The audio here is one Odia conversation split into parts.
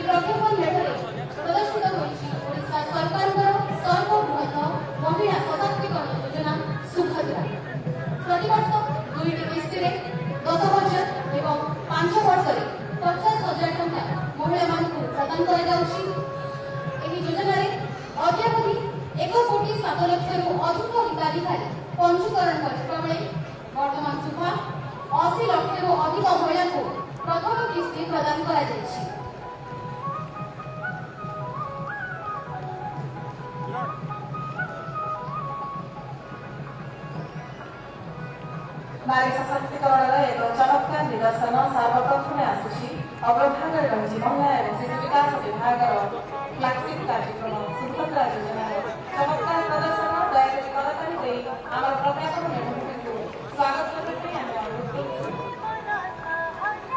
प्रज्ञापन मेढरे प्रदर्शित होइछि ओडिशा सरकारଙ୍କର सर्वबृहत महिला सशक्तिकरण योजना सुभद्रा। प्रतिवर्ष 2ଟି किस्तीरे 10,000 एवं 5 वर्षରେ 50,000 टଙ୍କା महिलाମାନଙ୍କୁ ପ୍ରଦାନ କରାଯାଉଛି। ଏହି ଯୋଜନାରେ ଅଦ୍ୟାବଧି 1,07,00,000ରୁ ଅଧିକ ହିତାଧିକାରୀ ପଞ୍ଜୀକରଣ କରିଥିବା ବେଳେ ବର୍ତ୍ତମାନ ସୁଦ୍ଧା 80 ଲକ୍ଷରୁ ଅଧିକ ମହିଳାଙ୍କୁ ପ୍ରଥମ କିସ୍ତି ପ୍ରଦାନ କରାଯାଇଛି। नारी सशक्तिकरण एक चमत्कार निदर्शन सर्वप्रथम आसूसी अग्रभाग रही महिला और शिशु विकास विभाग फ्लैगशिप कार्यक्रम सुभद्रा योजना चमत्कार प्रदर्शन दयाकोरी करताली आम प्रज्ञापन मेढी स्वागत करने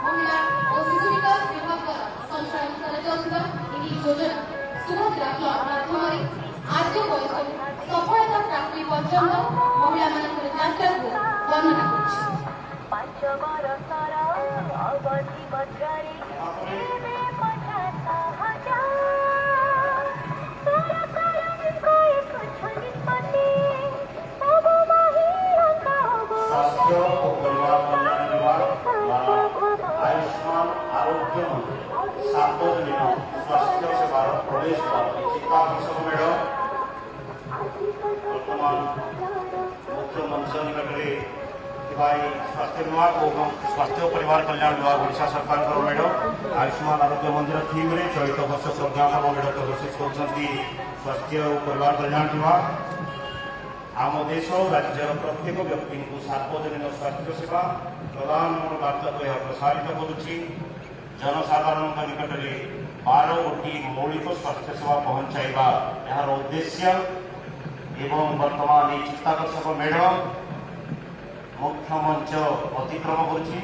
महिला और शिशु विकास विभाग द्वारा संचालित कराଯାଉଥିବା ଏହି ଯୋଜନା ସୁଭଦ୍ରା ମାଧ୍ୟମରେ ଆଦ୍ୟ ବୟସରୁ ସଫଳତା ପ୍ରାପ୍ତି ପର୍ଯ୍ୟନ୍ତ ମହିଳାମାନଙ୍କର ଯାତ୍ରାକୁ ବର୍ଣ୍ଣନା କରୁଛି। स्वास्थ्य और परिवार कल्याण विभाग द्वारा आयुष्मान आरोग्य मंत्री सार्वजनिक स्वास्थ्य सेवार प्रवेश पर चित्ताकर्षक मेढ़ वर्तमान मुख्यमंत्री निकट में स्वास्थ्य विभाग और स्वास्थ्य और परिवार कल्याण विभाग ओडिशा सरकार मेढ़ आयुष्मान आरोग्य मंदिर थीम रे चलित वर्ष संज्ञापन मेढ़ प्रदर्शित कर स्वास्थ्य और परिवार कल्याण विभाग आम देश और राज्यर प्रत्येक व्यक्ति को सार्वजनिक स्वास्थ्य सेवा प्रदान बार्ता को यह प्रसारित करुच्ची जनसाधारण निकट में 12 गोटी मौलिक स्वास्थ्य सेवा पहुंचाइबा यार उद्देश्य एवं वर्तमान ये चित्ताकर्षक मेढ़ मुख्य मंच अतिक्रम करुच्ची।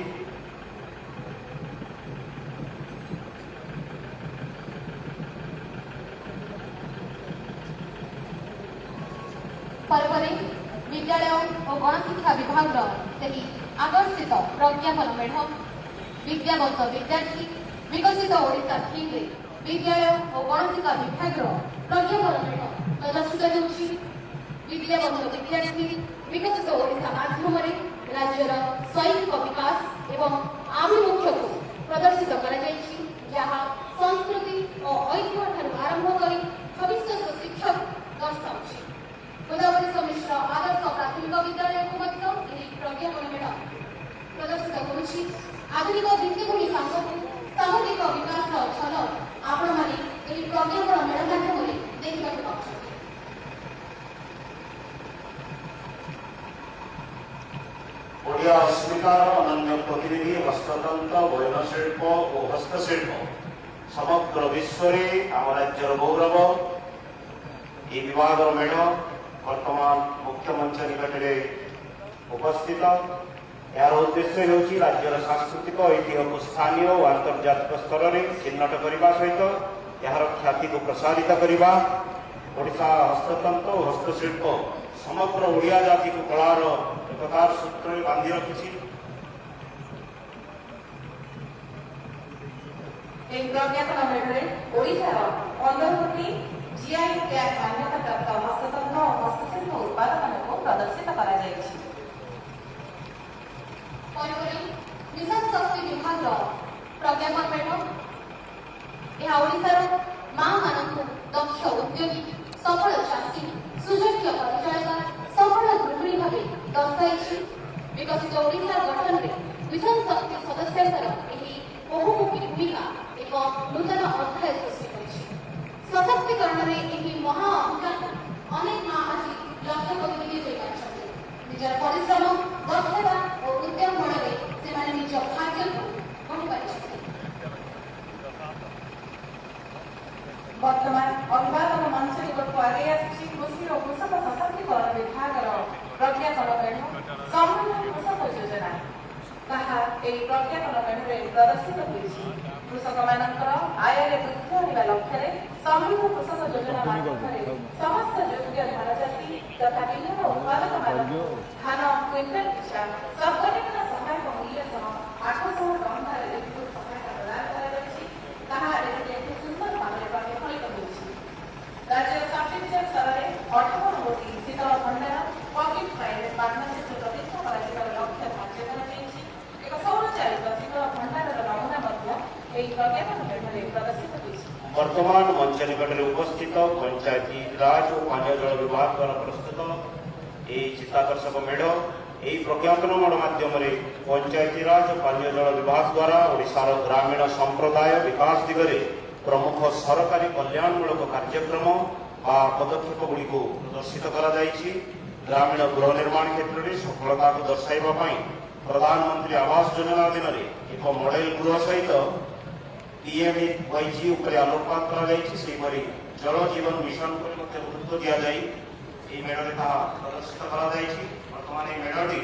पर्वरे विद्यालय और गणशिक्षा विभाग आकर्षित प्रज्ञापन मेढ़ विद्यावंत विद्यार्थी विकसित ओडिशा थीम विद्यालय और गणशिक्षा विभाग प्रज्ञापन मेढ़ प्रदर्शित होउछि। विद्यावंत विद्यार्थी विकसित ओडिशा माध्यम राज्यर शैक्षिक विकास एवं आभिमुख्य को प्रदर्शित कराଯାଇଛି जहाँ संस्कृति और ऐतिह्य ठारू आरंभ करी भविष्य शिक्षक दर्शाଉଛି। गोदावरी मिश्र आदर्श प्राथमिक विद्यालय को प्रज्ञापन मेढ़ प्रदर्शित होउछि। आधुनिक भित्तिभूमि सामूहिक विकास झलक आपण माने एही प्रज्ञापन मेढ़ माध्यम देखा पाउछन्। ओडिया अस्मितार अनन्य प्रतिनिधि हस्ततंत्र वयनशिल्प और हस्तशिल्प समग्र विश्व में आम राज्यर गौरव ये विभाग मेढ़ वर्तमान मुख्यमंत्री निकट में उपस्थित यार उद्देश्य होउछि राज्यर सांस्कृतिक ऐतिह्य को स्थानीय और आंतर्जातिक स्तर में चिन्हट करने सहित यार ख्याति को प्रसारित करने ओडिशा हस्ततंत्र और हस्तशिल्प समग्र ओडिया जाति को कलार एकतार सूत्र बांधि रखिछि। प्रज्ञापन मेढ़े ओडिशार 15टी जीआई टैग मान्यता प्राप्त हस्ततंत्र और हस्तशिल्प उत्पादन को प्रदर्शित करा जायछि। मिशन शक्ति विभाग प्रज्ञापन मेढ़ यह ओडिशार माँ मानक दक्ष उद्योगी सफल चाषी सुयोग्य परिचालिका सफल गृहिणी भाव दर्शाई विकसित ओडिशा गठन में मिशन शक्ति सदस्यंकर बहुमुखी भूमिका एक नूतन अध्याय सृष्टि करिछि। सशक्तिकरण में यह महा अभियान अनेक माँ आज लक्ष्य प्रतिनिधि निजर परिश्रम दक्षता और उद्यम बल से निज भाग्य को गढ़ी पारिछथि। वर्तमान अभिवादन मंच निकट को आगे आसी कृषि और कृषक सशक्तिकरण विभाग प्रज्ञापन मेढ़ समृद्ध कृषक योजना कहा प्रज्ञापन मेढ़ प्रदर्शित होइछि। कृषक मानकर आय वृद्धि होगा लक्ष्य समृद्ध कृषक योजना माध्यम समस्त योग्य धान चाषी तथा विभिन्न उत्पादक मान धान क्विंटल पिछा सर्वनिम्न सहायक मूल्य 800 टन सहायता प्रदान कराଯାଇଛି। ଏହି ପ୍ରଜ୍ଞାପନ ମେଢ଼ରେ ପ୍ରଦର୍ଶିତ ହୋଇଛି। ବର୍ତ୍ତମାନ ମଞ୍ଚ ନିକଟରେ ଉପସ୍ଥିତ ପଞ୍ଚାୟତି ରାଜ ଓ ପାନୀୟ ଜଳ ବିଭାଗ ଦ୍ୱାରା ପ୍ରସ୍ତୁତ ଏହି ଚିତ୍ତାକର୍ଷକ ମେଢ଼ ଏହି ପ୍ରଜ୍ଞାପନ ମେଢ଼ ମାଧ୍ୟମରେ ପଞ୍ଚାୟତି ରାଜ ଓ ପାନୀୟ ଜଳ ବିଭାଗ ଦ୍ୱାରା ଓଡ଼ିଶାର ଗ୍ରାମୀଣ ସମ୍ପ୍ରଦାୟ ବିକାଶ ଦିଗରେ ପ୍ରମୁଖ ସରକାରୀ କଲ୍ୟାଣମୂଳକ କାର୍ଯ୍ୟକ୍ରମ ବା ପଦକ୍ଷେପଗୁଡ଼ିକୁ ପ୍ରଦର୍ଶିତ କରାଯାଇଛି। ଗ୍ରାମୀଣ ଗୃହ ନିର୍ମାଣ କ୍ଷେତ୍ରରେ ସଫଳତାକୁ ଦର୍ଶାଇବା ପାଇଁ ପ୍ରଧାନମନ୍ତ୍ରୀ ଆବାସ ଯୋଜନା ଅଧୀନରେ ଏକ ମଡେଲ ଗୃହ ସହିତ PMAYG ଉପରେ ଆଲୋକପାତ କରାଯାଇଛି। ସେହିପରି ଜଳ ଜୀବନ ମିଶନ ଉପରେ ମଧ୍ୟ ଗୁରୁତ୍ୱ ଦିଆଯାଇ ଏହି ମେଢ଼ରେ ତାହା ପ୍ରଦର୍ଶିତ କରାଯାଇଛି। ବର୍ତ୍ତମାନ ଏହି ମେଢ଼ଟି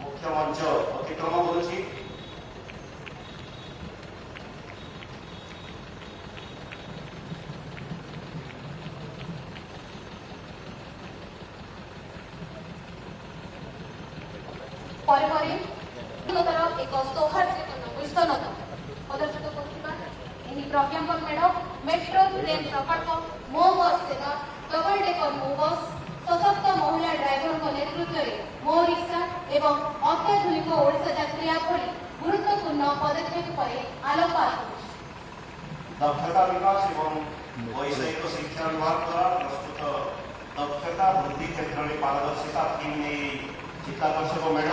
ମୁଖ୍ୟ ମଞ୍ଚ ଅତିକ୍ରମ କରୁଛି। ପରେ ପରେ ଏକ ସୌହାର୍ଦ୍ଦ୍ୟପୂର୍ଣ୍ଣ ବିଶ୍ୱନତ ପ୍ରଦର୍ଶିତ କରୁଥିବା ଏହି ପ୍ରଜ୍ଞାପନ ମେଢ଼ ମେଟ୍ରୋ ଟ୍ରେନ୍ ପ୍ରକଳ୍ପ, ମୋ ବସ୍ ସେବା, ଡବଲ ଡେକର ମୋ ବସ୍, ସଶକ୍ତ ମହିଳା ଡ୍ରାଇଭରଙ୍କ ନେତୃତ୍ୱରେ ମୋ ରିକ୍ସା ଏବଂ ଅତ୍ୟାଧୁନିକ ଓଡ଼ିଶା ଯାତ୍ରୀ ଆପ୍ ଭଳି ଗୁରୁତ୍ୱପୂର୍ଣ୍ଣ ପଦକ୍ଷେପ ଉପରେ ଆଲୋକପାତ କରୁଛି। ଦକ୍ଷତା ବିକାଶ ଏବଂ ବୈଷୟିକ ଶିକ୍ଷା ବିଭାଗ ଦ୍ୱାରା ପ୍ରସ୍ତୁତ ଦକ୍ଷତା ବୃଦ୍ଧି କ୍ଷେତ୍ରରେ ପାରଦର୍ଶିତା ଥିମ୍ ନେଇ ଚିତ୍ତାକର୍ଷକ ମେଢ଼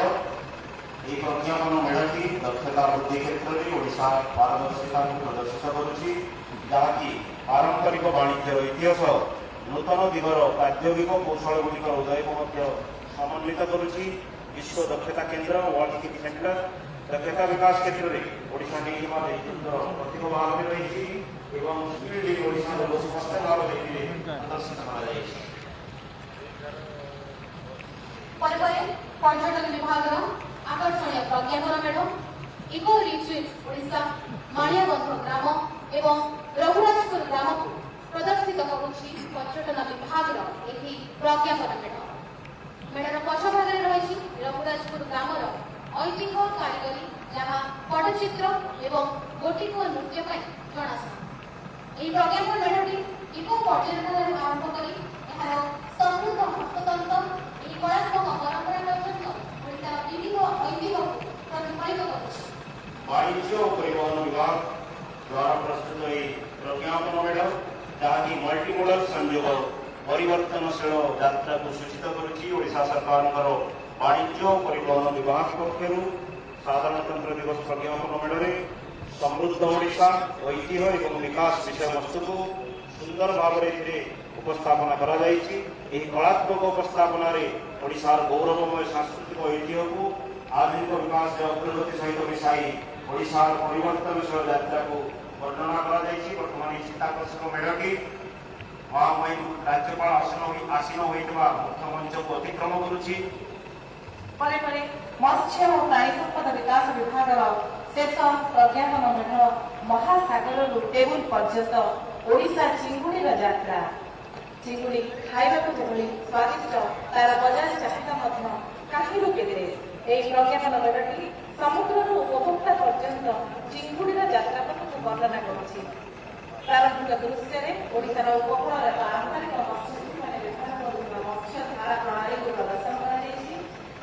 ଏହି ପ୍ରଜ୍ଞାପନ ମେଢ଼ଟି ଦକ୍ଷତା ବୃଦ୍ଧି କ୍ଷେତ୍ରରେ ଓଡ଼ିଶା ପାରଦର୍ଶିତାକୁ ପ୍ରଦର୍ଶିତ କରୁଛି, ଯାହାକି ପାରମ୍ପରିକ ବାଣିଜ୍ୟର ଇତିହାସ ନୂତନ ଦିଗର ପ୍ରାଦ୍ୟୋଗିକ କୌଶଳଗୁଡ଼ିକର ଉଦୟକୁ ମଧ୍ୟ ସମନ୍ୱିତ କରୁଛି। ବିଶ୍ୱ ଦକ୍ଷତା କେନ୍ଦ୍ର ୱାର୍ଲଡ ସିଟି ସେଣ୍ଟର ଦକ୍ଷତା ବିକାଶ କ୍ଷେତ୍ରରେ ଓଡ଼ିଶା ନେଇଥିବା ନେତୃତ୍ୱର ପ୍ରତୀକ ଭାବରେ ରହିଛି ଏବଂ ସ୍କିଲ୍ ଇନ୍ ଓଡ଼ିଶାର ସ୍ପଷ୍ଟ ଭାବରେ ପ୍ରଦର୍ଶିତ କରାଯାଇଛି। ପରେ ପରେ ପର୍ଯ୍ୟଟନ ବିଭାଗର ଆକର୍ଷଣୀୟ ପ୍ରଜ୍ଞାପନ ମେଢ଼ ଇକୋ ରିଟ୍ରିଟ୍ ଓଡ଼ିଶା, ମାଣିଆବନ୍ଧ ଗ୍ରାମ ଏବଂ ରଘୁରାଜପୁର ଗ୍ରାମକୁ ପ୍ରଦର୍ଶିତ କରୁଛି ପର୍ଯ୍ୟଟନ ବିଭାଗର ଏହି ପ୍ରଜ୍ଞାପନ ମେଢ଼। ମେଢ଼ର ପଛଭାଗରେ ରହିଛି ରଘୁରାଜପୁର ଗ୍ରାମର ଐତିହ୍ୟ କାରିଗରୀ, ଯାହା ପଟ୍ଟଚିତ୍ର ଏବଂ ଗୋଟିପୁଅ ନୃତ୍ୟ ପାଇଁ ଜଣାଶୁଣା। ଏହି ପ୍ରଜ୍ଞାପନ ମେଢ଼ଟି ଇକୋ ପର୍ଯ୍ୟଟନରୁ ଆରମ୍ଭ କରି ଏହାର ସମୃଦ୍ଧ ହସ୍ତତନ୍ତ ଏହି କଳାତ୍ମକ ପରମ୍ପରା ପର୍ଯ୍ୟନ୍ତ ଓଡ଼ିଶାର ବିବିଧ ଐତିହ୍ୟକୁ ପ୍ରତିଫଳିତ କରୁଛି। ବାଣିଜ୍ୟ ଓ ପରିବହନ ବିଭାଗ ଦ୍ୱାରା ପ୍ରସ୍ତୁତ ଏହି ପ୍ରଜ୍ଞାପନ ମେଢ଼ ଯାହାକି ମଲ୍ଟିମୋଡାଲ ସଂଯୋଗ ପରିବର୍ତ୍ତନଶୀଳ ଯାତ୍ରାକୁ ସୂଚିତ କରୁଛି। ଓଡ଼ିଶା ସରକାରଙ୍କର ବାଣିଜ୍ୟ ଓ ପରିବହନ ବିଭାଗ ପକ୍ଷରୁ ସାଧାରଣତନ୍ତ୍ର ଦିବସ ପ୍ରଜ୍ଞାପନ ମେଢ଼ରେ ସମୃଦ୍ଧ ଓଡ଼ିଶା, ଐତିହ୍ୟ ଏବଂ ବିକାଶ ବିଷୟବସ୍ତୁକୁ ସୁନ୍ଦର ଭାବରେ ଏଥିରେ ଉପସ୍ଥାପନା କରାଯାଇଛି। ଏହି କଳାତ୍ମକ ଉପସ୍ଥାପନାରେ ଓଡ଼ିଶାର ଗୌରବମୟ ସାଂସ୍କୃତିକ ଐତିହ୍ୟକୁ ଆଧୁନିକ ବିକାଶର ଅଗ୍ରଗତି ସହିତ ମିଶାଇ ଓଡ଼ିଶାର ପରିବର୍ତ୍ତନଶୀଳ ଯାତ୍ରାକୁ ବର୍ଣ୍ଣନା କରାଯାଇଛି। ବର୍ତ୍ତମାନ ଏହି ଚିତ୍ତାକର୍ଷକ ମେଢ଼ଟି ରାଜ୍ୟପାଳ ଆସୀନ ହୋଇଥିବା ମୁଖ୍ୟ ମଞ୍ଚକୁ ଅତିକ୍ରମ କରୁଛି। ପରେ ପରେ ମତ୍ସ୍ୟ ଓ ପ୍ରାଣୀ ସମ୍ପଦ ବିକାଶ ବିଭାଗର ଶେଷ ପ୍ରଜ୍ଞାପନ ମେଢ଼ ମହାସାଗରରୁ ଟେବୁଲ ପର୍ଯ୍ୟନ୍ତ ଓଡ଼ିଶା ଚିଙ୍ଗୁଡିର ଯାତ୍ରା। ଚିଙ୍ଗୁଡି ଖାଇବାକୁ ଯେଭଳି ସ୍ୱାଦିଷ୍ଟ, ତାର ବଜାର ଚାହିଦା ମଧ୍ୟ କାହିଁରୁ କେତେ। ଏହି ପ୍ରଜ୍ଞାପନ ମେଢ଼ଟି ସମୁଦ୍ରରୁ ଉପଭୋକ୍ତା ପର୍ଯ୍ୟନ୍ତ ଚିଙ୍ଗୁଡିର ଯାତ୍ରାପଥକୁ ବର୍ଣ୍ଣନା କରୁଛି। ପ୍ରାରମ୍ଭିକ ଦୃଶ୍ୟରେ ଓଡ଼ିଶାର ଉପକୂଳରେ ପାରମ୍ପରିକ ମତ୍ସ୍ୟଜୀବୀମାନେ ବ୍ୟବହାର କରୁଥିବା ମତ୍ସ୍ୟ ଧାରା ପ୍ରଣାଳୀକୁ ପ୍ରଦର୍ଶନ କରାଯାଇଛି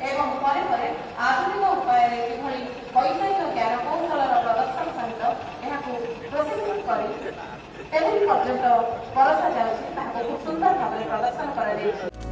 ଏବଂ ପରେ ପରେ ଆଧୁନିକ ଉପାୟରେ କିଭଳି ବୈଷୟିକ ଜ୍ଞାନ କୌଶଳର ପ୍ରଦର୍ଶନ ସହିତ ଏହାକୁ ପ୍ରଶିକ୍ଷିତ କରି ଟେବୁଲ ପର୍ଯ୍ୟନ୍ତ ପରସା ଯାଉଛି ତାହାକୁ ଖୁବ୍ ସୁନ୍ଦର ଭାବରେ ପ୍ରଦର୍ଶନ କରାଯାଇଛି।